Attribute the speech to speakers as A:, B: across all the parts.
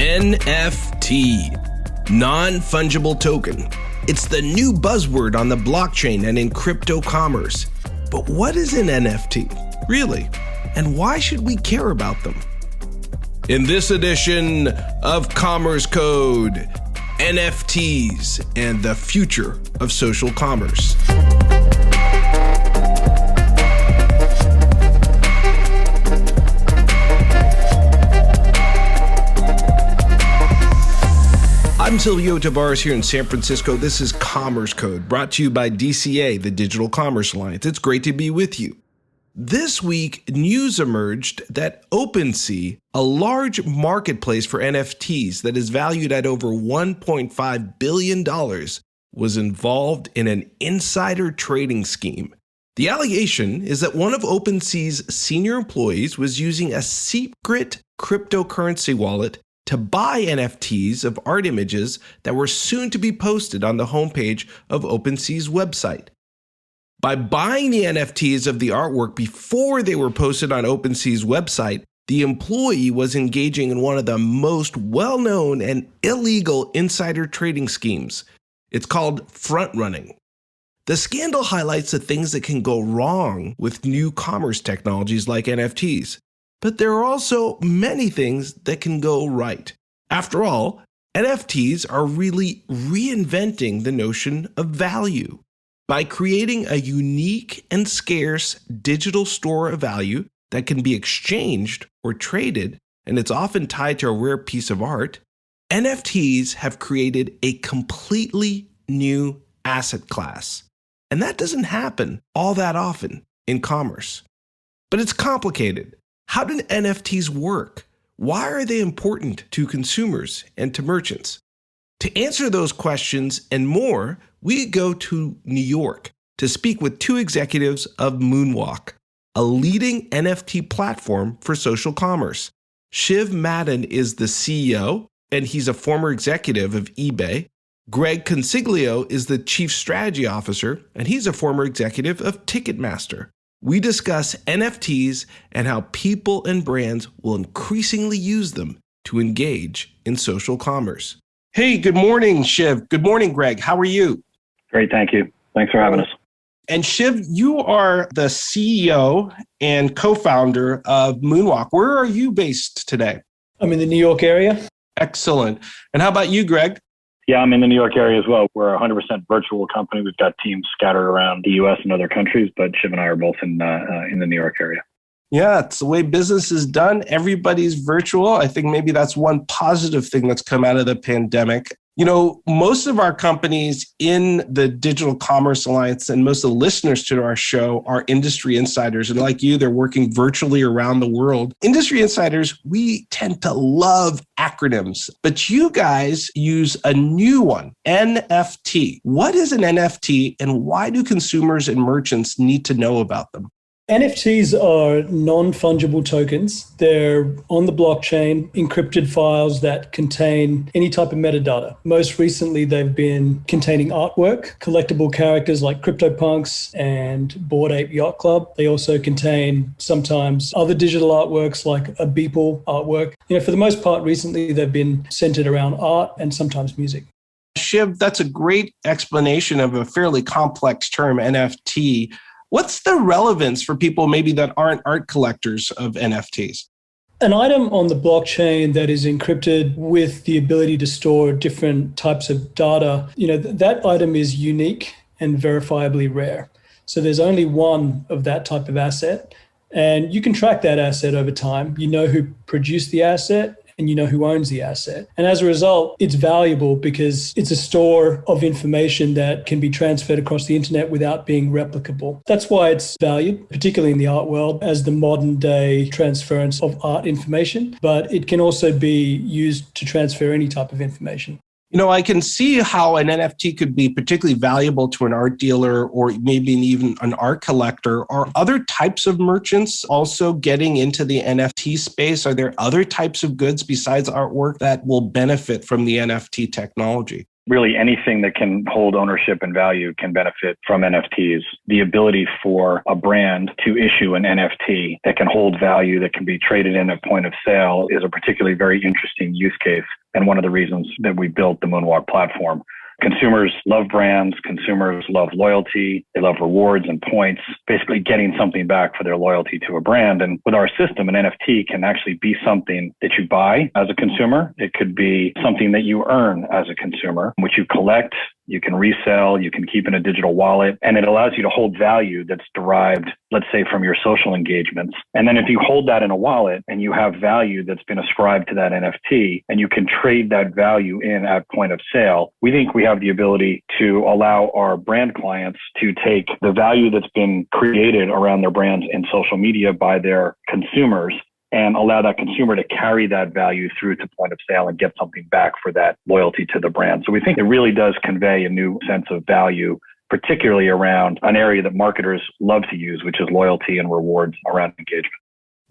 A: NFT, non-fungible token. It's the new buzzword on the blockchain and in crypto commerce. But what is an NFT, really? And why should we care about them? In this edition of Commerce Code, NFTs and the future of social commerce. I'm Silvio Tavares here in San Francisco. This is Commerce Code, brought to you by DCA, the Digital Commerce Alliance. It's great to be with you. This week, news emerged that OpenSea, a large marketplace for NFTs that is valued at over $1.5 billion, was involved in an insider trading scheme. The allegation is that one of OpenSea's senior employees was using a secret cryptocurrency wallet to buy NFTs of art images that were soon to be posted on the homepage of OpenSea's website. By buying the NFTs of the artwork before they were posted on OpenSea's website, the employee was engaging in one of the most well-known and illegal insider trading schemes. It's called front-running. The scandal highlights the things that can go wrong with new commerce technologies like NFTs. But there are also many things that can go right. After all, NFTs are really reinventing the notion of value. By creating a unique and scarce digital store of value that can be exchanged or traded, and it's often tied to a rare piece of art, NFTs have created a completely new asset class. And that doesn't happen all that often in commerce. But it's complicated. How do NFTs work? Why are they important to consumers and to merchants? To answer those questions and more, we go to New York to speak with two executives of Moonwalk, a leading NFT platform for social commerce. Shiv Madan is the CEO, and he's a former executive of eBay. Greg Consiglio is the Chief Strategy Officer, and he's a former executive of Ticketmaster. We discuss NFTs and how people and brands will increasingly use them to engage in social commerce. Hey, good morning, Shiv. Good morning, Greg. How are you?
B: Great, thank you. Thanks for having us.
A: And Shiv, you are the CEO and co-founder of Moonwalk. Where are you based today?
C: I'm in the New York area.
A: Excellent. And how about you, Greg?
B: Yeah, I'm in the New York area as well. We're a 100% virtual company. We've got teams scattered around the U.S. and other countries, but Shiv and I are both in the New York area.
A: Yeah, it's the way business is done. Everybody's virtual. I think maybe that's one positive thing that's come out of the pandemic. You know, most of our companies in the Digital Commerce Alliance and most of the listeners to our show are industry insiders. And like you, they're working virtually around the world. Industry insiders, we tend to love acronyms, but you guys use a new one, NFT. What is an NFT and why do consumers and merchants need to know about them?
C: NFTs are non-fungible tokens. They're on the blockchain, encrypted files that contain any type of metadata. Most recently, they've been containing artwork, collectible characters like CryptoPunks and Bored Ape Yacht Club. They also contain sometimes other digital artworks like a Beeple artwork. For the most part, recently, they've been centered around art and sometimes music.
A: Shiv, that's a great explanation of a fairly complex term, NFT. What's the relevance for people maybe that aren't art collectors of NFTs?
C: An item on the blockchain that is encrypted with the ability to store different types of data, that item is unique and verifiably rare. So there's only one of that type of asset, and you can track that asset over time. You know who produced the asset, and you know who owns the asset. And as a result, it's valuable because it's a store of information that can be transferred across the internet without being replicable. That's why it's valued, particularly in the art world, as the modern day transference of art information, but it can also be used to transfer any type of information.
A: I can see how an NFT could be particularly valuable to an art dealer or maybe even an art collector. Are other types of merchants also getting into the NFT space? Are there other types of goods besides artwork that will benefit from the NFT technology?
B: Really anything that can hold ownership and value can benefit from NFTs. The ability for a brand to issue an NFT that can hold value, that can be traded in at point of sale, is a particularly very interesting use case, and one of the reasons that we built the Moonwalk platform. Consumers love brands. Consumers love loyalty. They love rewards and points, basically getting something back for their loyalty to a brand. And with our system, an NFT can actually be something that you buy as a consumer. It could be something that you earn as a consumer, which you collect, you can resell, you can keep in a digital wallet, and it allows you to hold value that's derived, let's say, from your social engagements. And then if you hold that in a wallet and you have value that's been ascribed to that NFT and you can trade that value in at point of sale, we think we have the ability to allow our brand clients to take the value that's been created around their brands in social media by their consumers and allow that consumer to carry that value through to point of sale and get something back for that loyalty to the brand. So we think it really does convey a new sense of value, particularly around an area that marketers love to use, which is loyalty and rewards around engagement.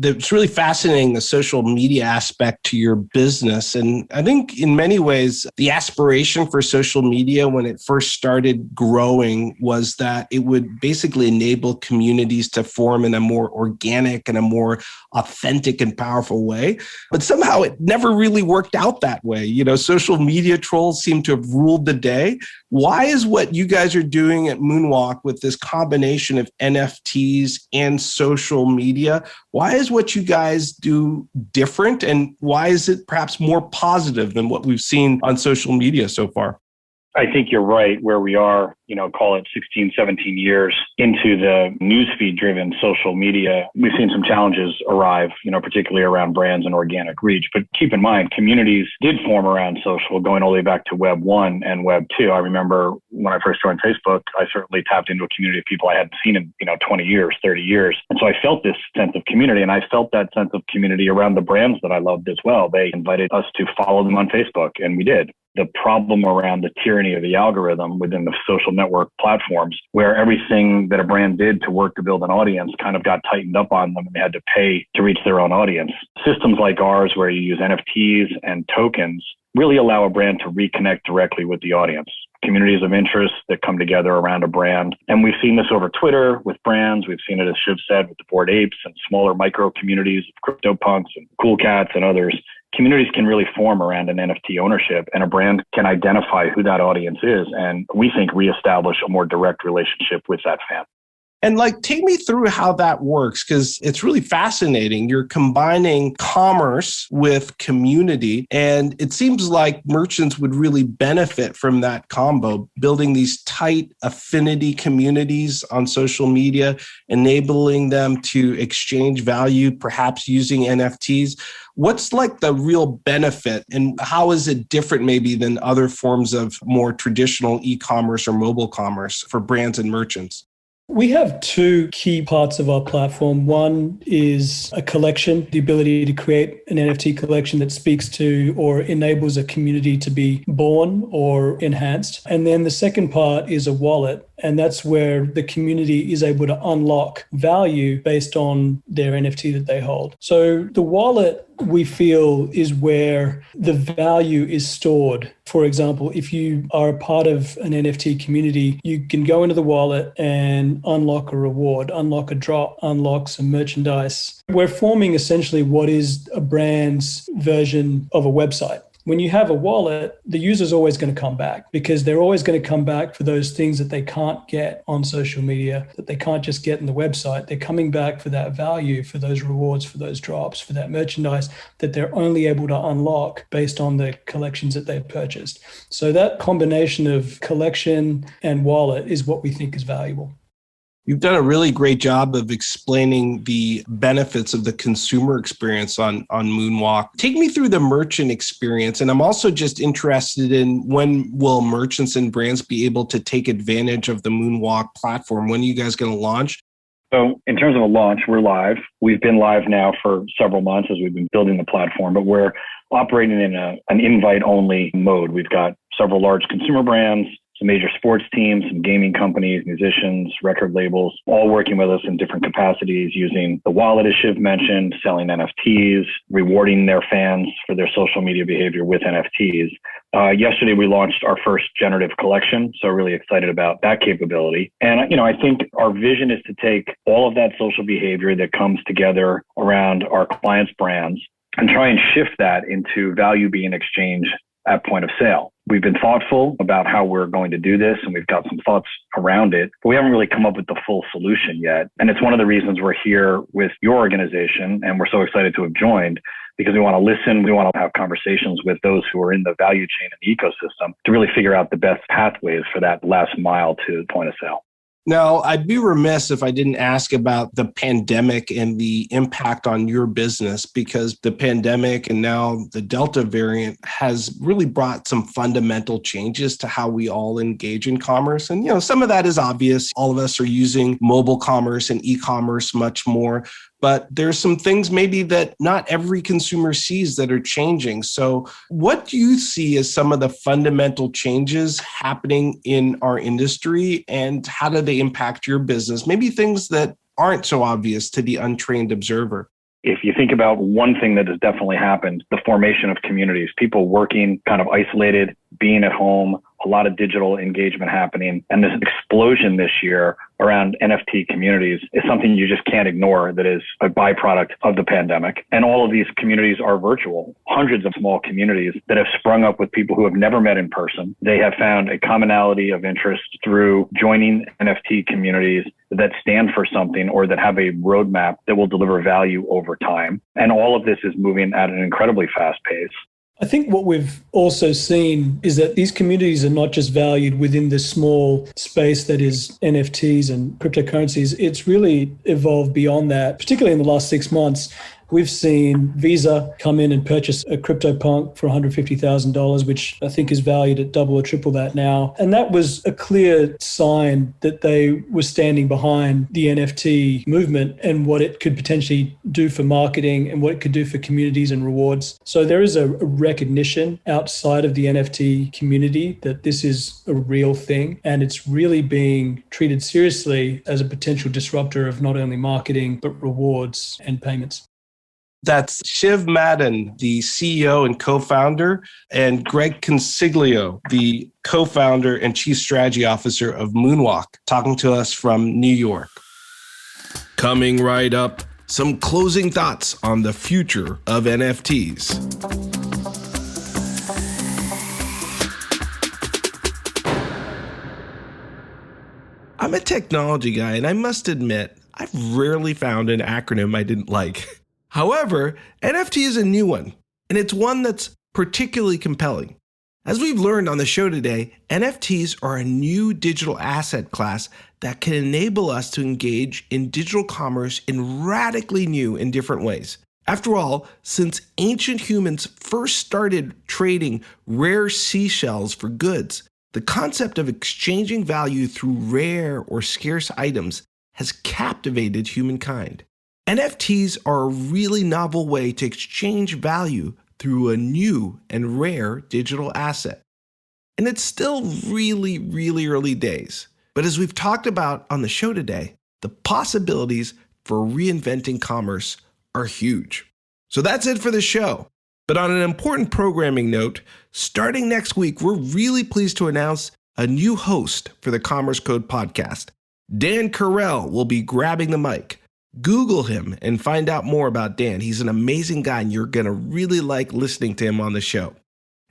A: It's really fascinating, the social media aspect to your business. And I think in many ways, the aspiration for social media when it first started growing was that it would basically enable communities to form in a more organic and a more authentic and powerful way. But somehow it never really worked out that way. You know, social media trolls seem to have ruled the day. Why is what you guys are doing at Moonwalk with this combination of NFTs and social media, why is what you guys do different? And why is it perhaps more positive than what we've seen on social media so far?
B: I think you're right where we are, call it 16, 17 years into the newsfeed driven social media. We've seen some challenges arrive, particularly around brands and organic reach. But keep in mind, communities did form around social going all the way back to Web 1 and Web 2. I remember when I first joined Facebook, I certainly tapped into a community of people I hadn't seen in, 20 years, 30 years. And so I felt this sense of community, and I felt that sense of community around the brands that I loved as well. They invited us to follow them on Facebook, and we did. The problem around the tyranny of the algorithm within the social network platforms, where everything that a brand did to work to build an audience kind of got tightened up on them and they had to pay to reach their own audience. Systems like ours, where you use NFTs and tokens, really allow a brand to reconnect directly with the audience. Communities of interest that come together around a brand. And we've seen this over Twitter with brands. We've seen it, as Shiv said, with the Bored Apes and smaller micro communities of CryptoPunks and Cool Cats and others. Communities can really form around an NFT ownership, and a brand can identify who that audience is, and we think reestablish a more direct relationship with that fan.
A: And take me through how that works, because it's really fascinating. You're combining commerce with community, and it seems like merchants would really benefit from that combo, building these tight affinity communities on social media, enabling them to exchange value, perhaps using NFTs. What's the real benefit, and how is it different maybe than other forms of more traditional e-commerce or mobile commerce for brands and merchants?
C: We have two key parts of our platform. One is a collection, the ability to create an NFT collection that speaks to or enables a community to be born or enhanced. And then the second part is a wallet. And that's where the community is able to unlock value based on their NFT that they hold. So the wallet, we feel, is where the value is stored. For example, if you are a part of an NFT community, you can go into the wallet and unlock a reward, unlock a drop, unlock some merchandise. We're forming essentially what is a brand's version of a website. When you have a wallet, the user's always going to come back, because they're always going to come back for those things that they can't get on social media, that they can't just get in the website. They're coming back for that value, for those rewards, for those drops, for that merchandise that they're only able to unlock based on the collections that they've purchased. So that combination of collection and wallet is what we think is valuable.
A: You've done a really great job of explaining the benefits of the consumer experience on Moonwalk. Take me through the merchant experience. And I'm also just interested in, when will merchants and brands be able to take advantage of the Moonwalk platform? When are you guys going to launch?
B: So in terms of a launch, we're live. We've been live now for several months as we've been building the platform, but we're operating in an invite-only mode. We've got several large consumer brands, some major sports teams, some gaming companies, musicians, record labels, all working with us in different capacities using the wallet, as Shiv mentioned, selling NFTs, rewarding their fans for their social media behavior with NFTs. Yesterday, we launched our first generative collection, so really excited about that capability. And, I think our vision is to take all of that social behavior that comes together around our clients' brands and try and shift that into value being exchanged at point of sale. We've been thoughtful about how we're going to do this, and we've got some thoughts around it, but we haven't really come up with the full solution yet. And it's one of the reasons we're here with your organization, and we're so excited to have joined, because we want to listen, we want to have conversations with those who are in the value chain and the ecosystem to really figure out the best pathways for that last mile to point of sale.
A: Now, I'd be remiss if I didn't ask about the pandemic and the impact on your business, because the pandemic and now the Delta variant has really brought some fundamental changes to how we all engage in commerce. And, some of that is obvious. All of us are using mobile commerce and e-commerce much more. But there's some things maybe that not every consumer sees that are changing. So what do you see as some of the fundamental changes happening in our industry, and how do they impact your business? Maybe things that aren't so obvious to the untrained observer.
B: If you think about one thing that has definitely happened, the formation of communities, people working kind of isolated, being at home, a lot of digital engagement happening. And this explosion this year around NFT communities is something you just can't ignore, that is a byproduct of the pandemic. And all of these communities are virtual, hundreds of small communities that have sprung up with people who have never met in person. They have found a commonality of interest through joining NFT communities that stand for something or that have a roadmap that will deliver value over time. And all of this is moving at an incredibly fast pace.
C: I think what we've also seen is that these communities are not just valued within the small space that is NFTs and cryptocurrencies. It's really evolved beyond that, particularly in the last 6 months. We've seen Visa come in and purchase a CryptoPunk for $150,000, which I think is valued at double or triple that now. And that was a clear sign that they were standing behind the NFT movement and what it could potentially do for marketing and what it could do for communities and rewards. So there is a recognition outside of the NFT community that this is a real thing, and it's really being treated seriously as a potential disruptor of not only marketing, but rewards and payments.
A: That's Shiv Madan, the CEO and co-founder, and Greg Consiglio, the co-founder and chief strategy officer of Moonwalk, talking to us from New York. Coming right up, some closing thoughts on the future of NFTs. I'm a technology guy, and I must admit, I've rarely found an acronym I didn't like. However, NFT is a new one, and it's one that's particularly compelling. As we've learned on the show today, NFTs are a new digital asset class that can enable us to engage in digital commerce in radically new and different ways. After all, since ancient humans first started trading rare seashells for goods, the concept of exchanging value through rare or scarce items has captivated humankind. NFTs are a really novel way to exchange value through a new and rare digital asset. And it's still really, really early days. But as we've talked about on the show today, the possibilities for reinventing commerce are huge. So that's it for the show. But on an important programming note, starting next week, we're really pleased to announce a new host for the Commerce Code podcast. Dan Carell will be grabbing the mic. Google him and find out more about Dan. He's an amazing guy, and you're going to really like listening to him on the show.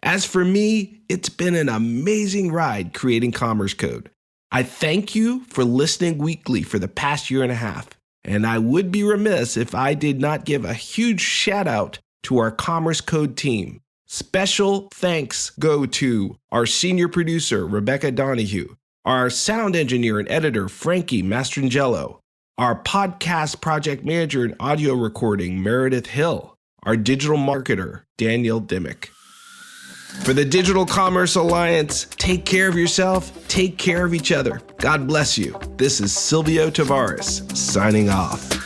A: As for me, it's been an amazing ride creating Commerce Code. I thank you for listening weekly for the past year and a half, and I would be remiss if I did not give a huge shout out to our Commerce Code team. Special thanks go to our senior producer, Rebecca Donahue, our sound engineer and editor, Frankie Mastrangelo, our podcast project manager and audio recording, Meredith Hill, our digital marketer, Daniel Dimmick. For the Digital Commerce Alliance, take care of yourself, take care of each other. God bless you. This is Silvio Tavares signing off.